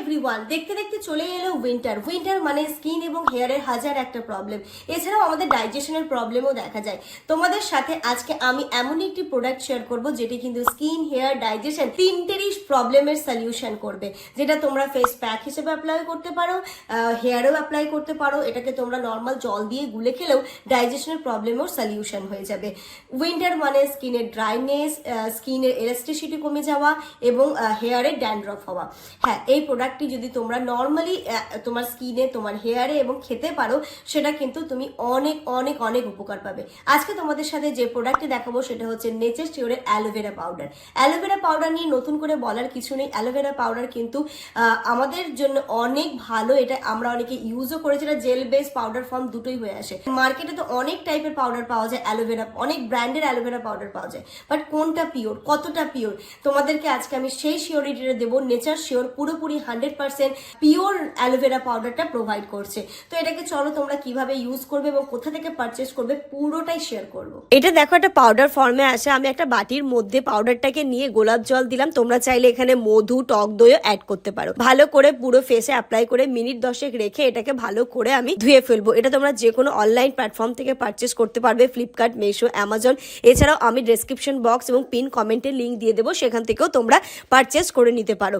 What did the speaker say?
Everyone, দেখতে দেখতে চলে এলো উইন্টার মানে স্কিন এবং হেয়ারের হাজার একটা প্রবলেম। এছাড়াও আমাদের ডাইজেশনের প্রবলেমও দেখা যায়। তোমাদের সাথে আজকে আমি এমন একটি প্রোডাক্ট শেয়ার করব যেটি কিন্তু স্কিন, হেয়ার, ডাইজেশন তিনটেরই প্রবলেমের সলিউশন করবে, যেটা তোমরা ফেস প্যাক হিসেবে অ্যাপ্লাই করতে পারো, হেয়ারেও অ্যাপ্লাই করতে পারো। এটাকে তোমরা নর্মাল জল দিয়ে গুলে খেলেও ডাইজেশনের প্রবলেমেও সলিউশন হয়ে যাবে। উইন্টার মানে স্কিনের ড্রাইনেস, স্কিনের এলাস্টিসিটি কমে যাওয়া এবং হেয়ারে ড্যান্ড্রফ হওয়া। হ্যাঁ, এই প্রোডাক্টটি যদি তোমরা নর্মালি তোমার স্কিনে, তোমার হেয়ারে এবং খেতে পারো, সেটা কিন্তু তুমি অনেক অনেক অনেক উপকার পাবে। আজকে তোমাদের সাথে যে প্রোডাক্টটি দেখাবো সেটা হচ্ছে নেচার শিওরের অ্যালোভেরা পাউডার। অ্যালোভেরা পাউডার নিয়ে নতুন করে বলার কিছু নেই। অ্যালোভেরা পাউডার কিন্তু আমাদের জন্য অনেক ভালো। এটা আমরা অনেকে ইউজও করেছি। এটা জেল বেস, পাউডার ফর্ম দুটোই হয়ে আসে। মার্কেটে তো অনেক টাইপের পাউডার পাওয়া যায়, অ্যালোভেরা অনেক ব্র্যান্ডের অ্যালোভেরা পাউডার পাওয়া যায়, বাট কোনটা পিওর, কতটা পিওর, তোমাদেরকে আজকে আমি সেই শিওরিটিটা দেবো। নেচার শিওর পুরোপুরি 100% পিওর অ্যালোভেরা পাউডারটা প্রোভাইড করছে। তো এটাকে চলো তোমরা কিভাবে ইউজ করবে এবং কোথা থেকে পারচেস করবে পুরোটাই শেয়ার করবো। এটা দেখো একটা পাউডার ফর্মে আসে। আমি একটা বাটির মধ্যে পাউডারটাকে নিয়ে গোলাপ জল দিলাম। তোমরা চাইলে এখানে মধু, টক দইও অ্যাড করতে পারো। ভালো করে পুরো ফেসে অ্যাপ্লাই করে মিনিট 10 রেখে এটাকে ভালো করে আমি ধুয়ে ফেলবো। এটা তোমরা যে কোনো অনলাইন প্ল্যাটফর্ম থেকে পারচেস করতে পারবে, ফ্লিপকার্ট, মিশো, অ্যামাজন। এছাড়াও আমি ডেসক্রিপশন বক্স এবং পিন কমেন্টে লিঙ্ক দিয়ে দেবো, সেখান থেকেও তোমরা পারচেস করে নিতে পারো।